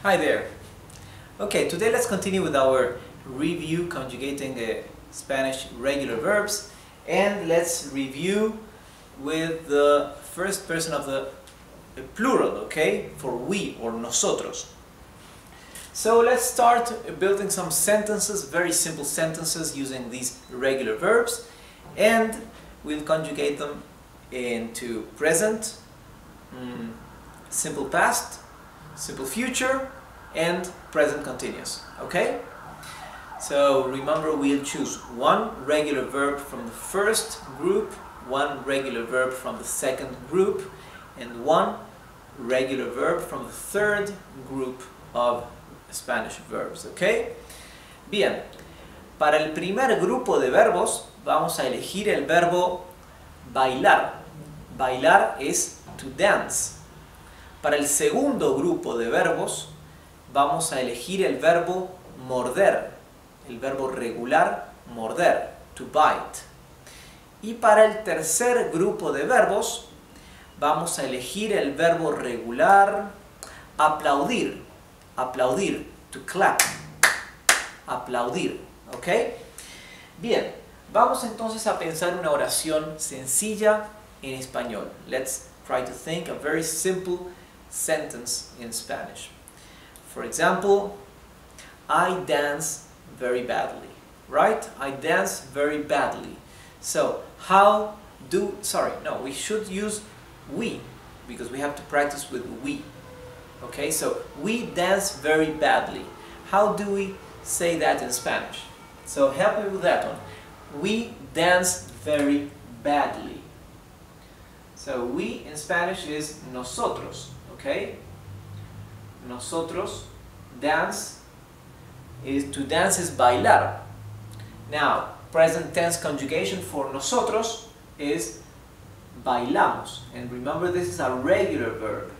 Hi there. Okay, today let's continue with our review conjugating Spanish regular verbs, and let's review with the first person of the plural, okay, for we or nosotros. So let's start building some sentences, very simple sentences using these regular verbs, and we'll conjugate them into present, simple past, simple future, and present continuous. Okay? So remember, we'll choose one regular verb from the first group, one regular verb from the second group, and one regular verb from the third group of Spanish verbs. Okay? Bien. Para el primer grupo de verbos vamos a elegir el verbo bailar. Bailar es to dance. Para el segundo grupo de verbos vamos a elegir el verbo morder, el verbo regular morder, to bite. Y para el tercer grupo de verbos vamos a elegir el verbo regular aplaudir, aplaudir, to clap, aplaudir, ¿ok? Bien, vamos entonces a pensar una oración sencilla en español. Let's try to think a very simple sentence in Spanish. For example, I dance very badly, right? I dance very badly. So, we should use we, because we have to practice with we. Okay, so we dance very badly. How do we say that in Spanish? So help me with that one. We dance very badly. So we in Spanish is nosotros. Okay? Nosotros, dance, to dance is bailar. Now, present tense conjugation for nosotros is bailamos. And remember, this is a regular verb.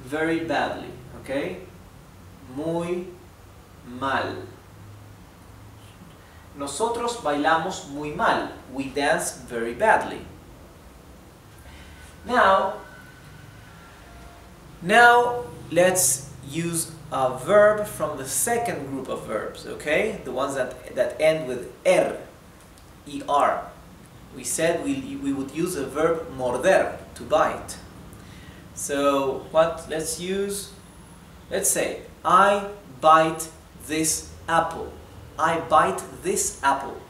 Very badly, okay? Muy mal. Nosotros bailamos muy mal. We dance very badly. Now let's use a verb from the second group of verbs, okay? The ones that end with er, er. We said we would use a verb morder, to bite. So let's say, I bite this apple. I bite this apple.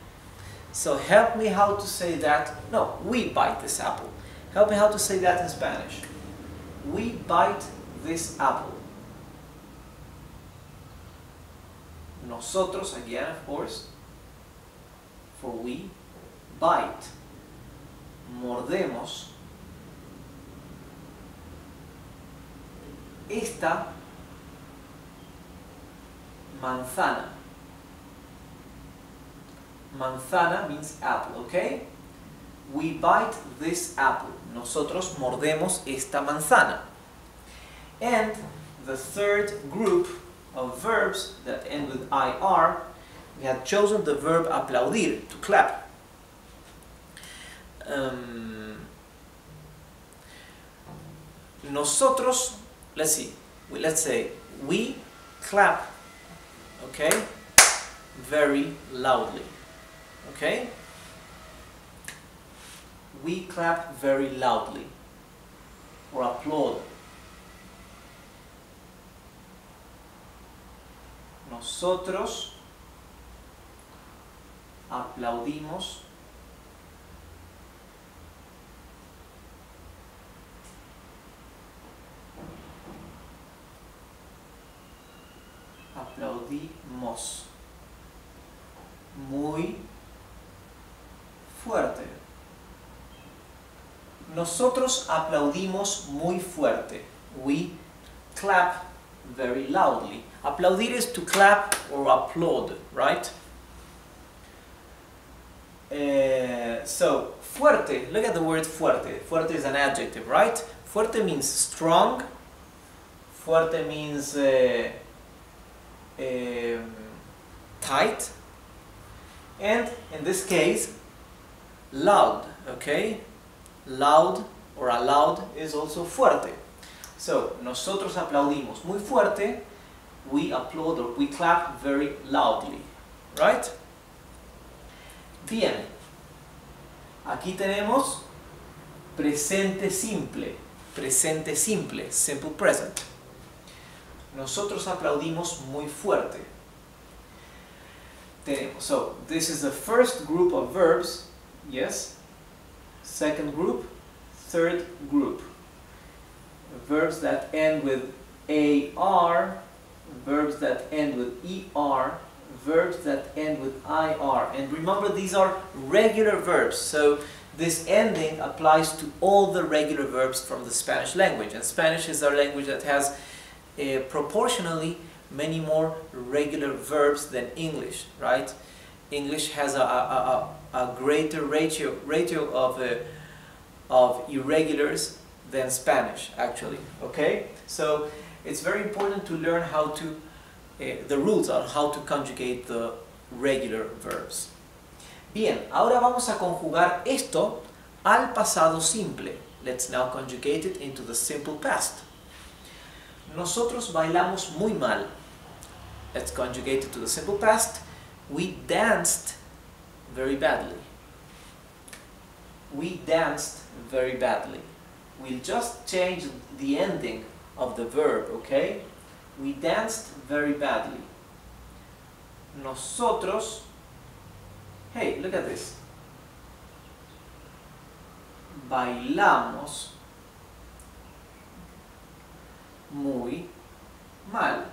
So help me how to say that. No, we bite this apple. Help me how to say that in Spanish. We bite this apple. Nosotros, again, of course, for we, bite. Mordemos esta manzana. Manzana means apple, okay? We bite this apple. Nosotros mordemos esta manzana. And the third group of verbs that end with IR, we have chosen the verb aplaudir, to clap. Nosotros, let's say we clap, okay, very loudly, okay? We clap very loudly, or applaud. Nosotros aplaudimos muy fuerte. Nosotros aplaudimos muy fuerte. We clap very loudly. Aplaudir is to clap or applaud, right? So, fuerte, look at the word fuerte. Fuerte is an adjective, right? Fuerte means strong. Fuerte means tight. And in this case, loud, okay? Loud or aloud is also fuerte. So, nosotros aplaudimos muy fuerte. We applaud or we clap very loudly. Right? Bien. Aquí tenemos presente simple. Presente simple. Simple present. Nosotros aplaudimos muy fuerte. Tenemos. So, this is the first group of verbs. Yes. Second group. Third group. Verbs that end with AR. Verbs that end with ER. Verbs that end with IR. And remember, these are regular verbs. So, this ending applies to all the regular verbs from the Spanish language. And Spanish is our language that has proportionally many more regular verbs than English, right? English has a greater ratio of irregulars than Spanish, actually. Okay, so it's very important to learn how to the rules on how to conjugate the regular verbs. Bien, ahora vamos a conjugar esto al pasado simple. Let's now conjugate it into the simple past. Nosotros bailamos muy mal. Let's conjugate it to the simple past. We danced very badly. We danced very badly. We'll just change the ending of the verb, okay? We danced very badly. Nosotros, hey, look at this. Bailamos muy mal.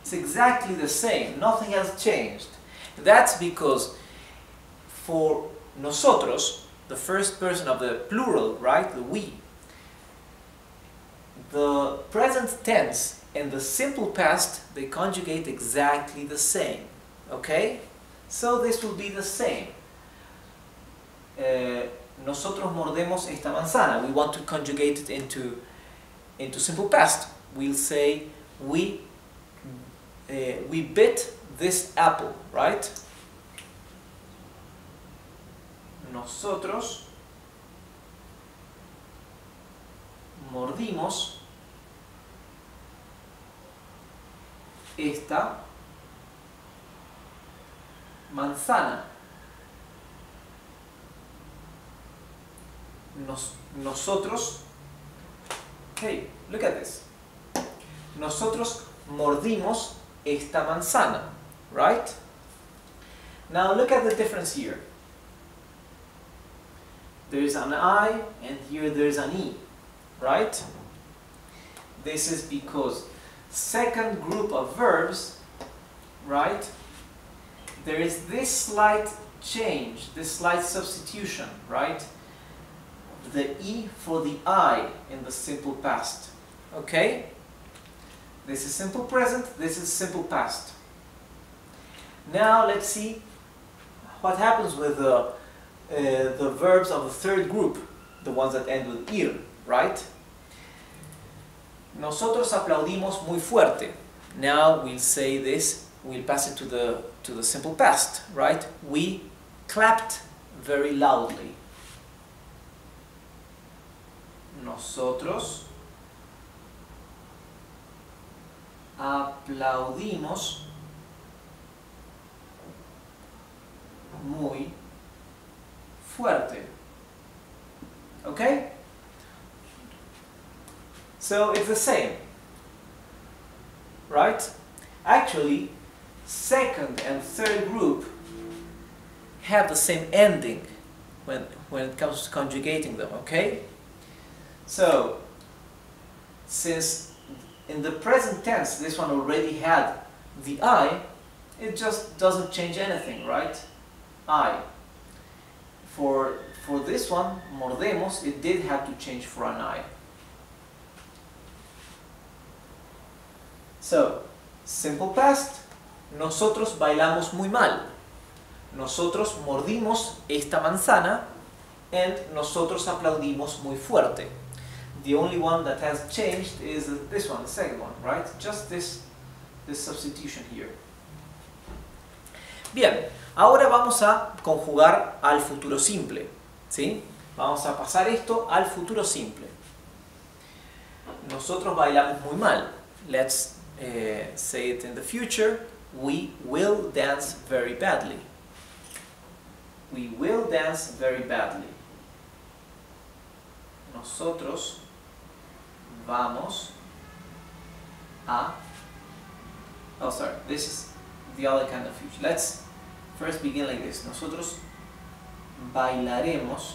It's exactly the same. Nothing has changed. That's because for nosotros, the first person of the plural, right, the we, the present tense and the simple past, they conjugate exactly the same. Okay? So this will be the same. Nosotros mordemos esta manzana. We want to conjugate it into simple past. We'll say we bit this apple, right? Nosotros mordimos esta manzana. Nosotros, hey, look at this. Nosotros mordimos esta manzana, right? Now look at the difference here. There is an I and here there is an E, right? This is because second group of verbs, right? There is this slight change, this slight substitution, right? The E for the I in the simple past. Okay? This is simple present, this is simple past. Now let's see what happens with the verbs of the third group, the ones that end with ir, right? Nosotros aplaudimos muy fuerte. Now we'll say this, we'll pass it to the simple past, right? We clapped very loudly. Nosotros aplaudimos muy fuerte. Okay? So it's the same, right? Actually, second and third group have the same ending when it comes to conjugating them, okay? So, since in the present tense this one already had the I, it just doesn't change anything, right? I. For this one, mordemos, it did have to change for an I. So, simple past, nosotros bailamos muy mal. Nosotros mordimos esta manzana and nosotros aplaudimos muy fuerte. The only one that has changed is this one, the second one, right? Just this substitution here. Bien, ahora vamos a conjugar al futuro simple, ¿sí? Vamos a pasar esto al futuro simple. Nosotros bailamos muy mal. Let's say it in the future. We will dance very badly. We will dance very badly. Nosotros vamos a... Oh, sorry. This is the other kind of future. Let's first begin like this. Nosotros bailaremos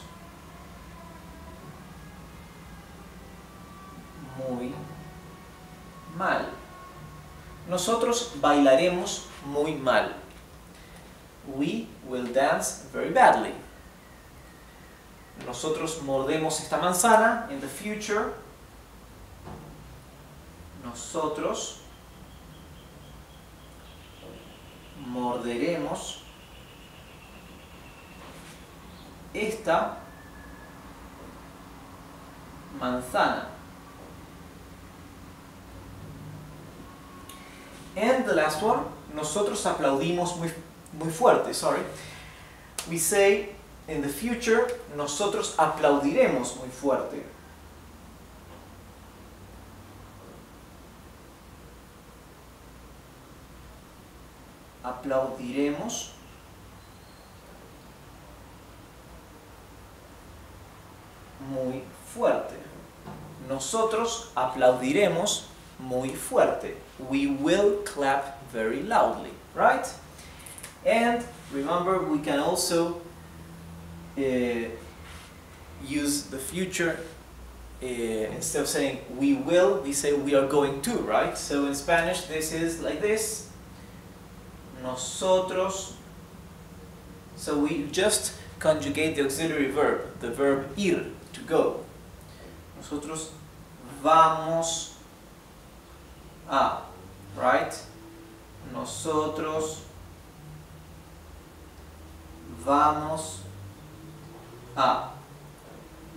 muy mal. Nosotros bailaremos muy mal. We will dance very badly. Nosotros mordemos esta manzana in the future. Nosotros morderemos esta manzana. And the last one, nosotros aplaudimos muy fuerte, sorry. We say in the future, nosotros aplaudiremos muy fuerte. Aplaudiremos muy fuerte. Nosotros aplaudiremos muy fuerte. We will clap very loudly, right? And remember, we can also use the future. Instead of saying we will, we say we are going to, right? So in Spanish, this is like this. Nosotros. So we just conjugate the auxiliary verb, the verb ir, to go. Nosotros vamos a, right? Nosotros vamos a.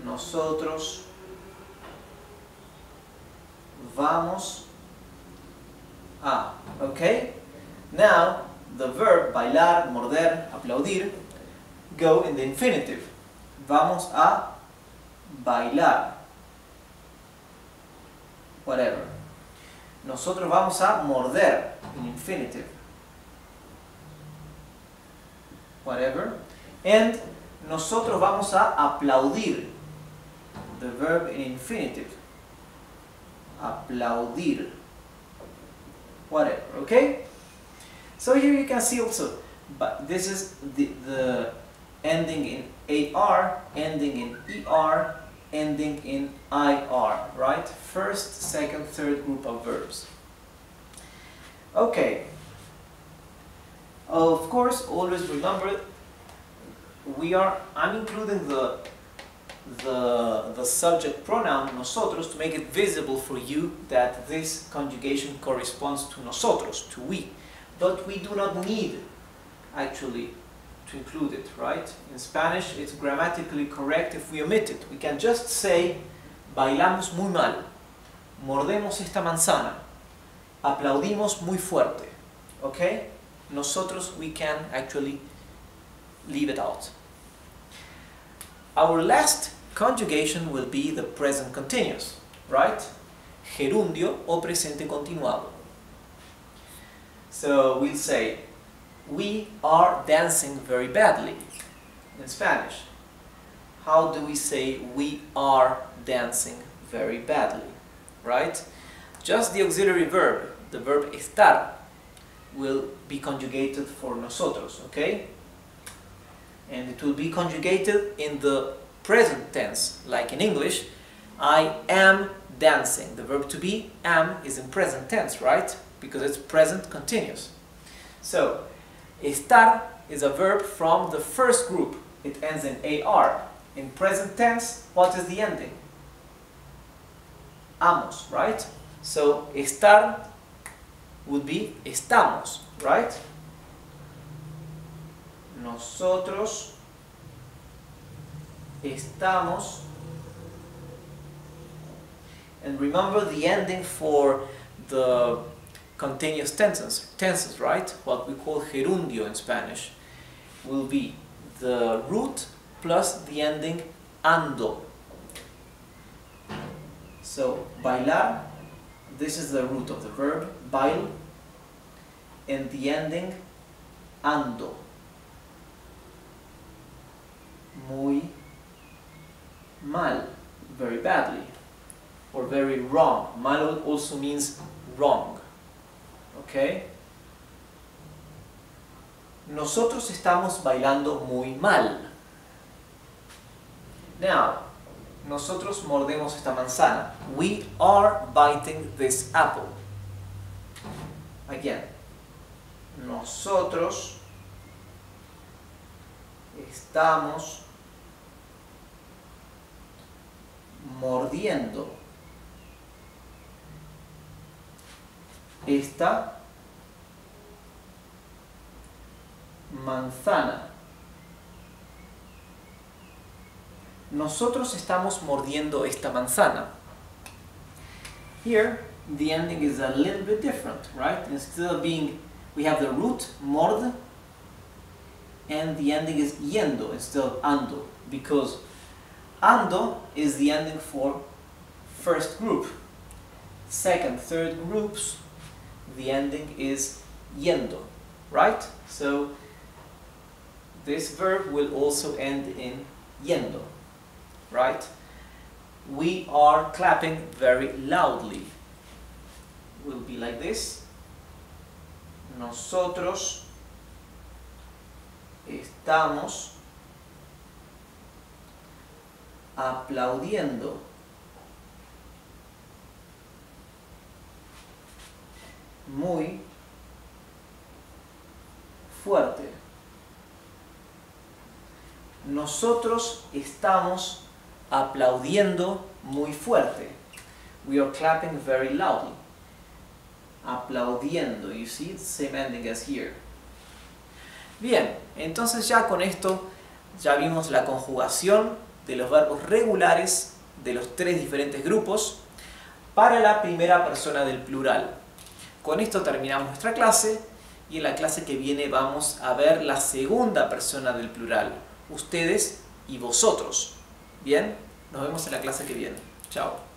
Nosotros vamos a. Okay? Now, the verb bailar, morder, aplaudir go in the infinitive. Vamos a bailar. Whatever. Nosotros vamos a morder in infinitive. Whatever. And nosotros vamos a aplaudir. The verb in infinitive. Aplaudir. Whatever. Okay? So here you can see also, but this is the ending in AR, ending in ER, ending in IR, right? First, second, third group of verbs. Okay. Of course, always remember, I'm including the subject pronoun nosotros to make it visible for you that this conjugation corresponds to nosotros, to we. But we do not need actually to include it, right? In Spanish, it's grammatically correct if we omit it. We can just say, bailamos muy mal, mordemos esta manzana, aplaudimos muy fuerte, okay? Nosotros, we can actually leave it out. Our last conjugation will be the present continuous, right? Gerundio o presente continuado. So we'll say, we are dancing very badly in Spanish. How do we say we are dancing very badly, right? Just the auxiliary verb, the verb estar, will be conjugated for nosotros, okay? And it will be conjugated in the present tense, like in English, I am dancing. The verb to be, am, is in present tense, right? Because it's present continuous. So, estar is a verb from the first group. It ends in AR. In present tense, what is the ending? Amos, right? So, estar would be estamos, right? Nosotros estamos. And remember the ending for the continuous tenses, right? What we call gerundio in Spanish will be the root plus the ending ando. So, bailar, this is the root of the verb, bail, and the ending, ando. Muy mal, very badly, or very wrong. Mal also means wrong. Okay? Nosotros estamos bailando muy mal. Now, nosotros mordemos esta manzana. We are biting this apple. Again. Nosotros estamos mordiendo esta manzana. Nosotros estamos mordiendo esta manzana. Here, the ending is a little bit different, right? Instead of being, we have the root, mord, and the ending is yendo instead of ando, because ando is the ending for first group. Second, third groups, the ending is yendo, right? So this verb will also end in yendo, right? We are clapping very loudly. Will be like this. Nosotros estamos aplaudiendo muy fuerte. Nosotros estamos aplaudiendo muy fuerte. We are clapping very loudly. Aplaudiendo, you see, it's the same ending as here. Bien, entonces ya con esto ya vimos la conjugación de los verbos regulares de los tres diferentes grupos para la primera persona del plural. Con esto terminamos nuestra clase y en la clase que viene vamos a ver la segunda persona del plural, ustedes y vosotros. Bien, nos vemos en la clase que viene. Chao.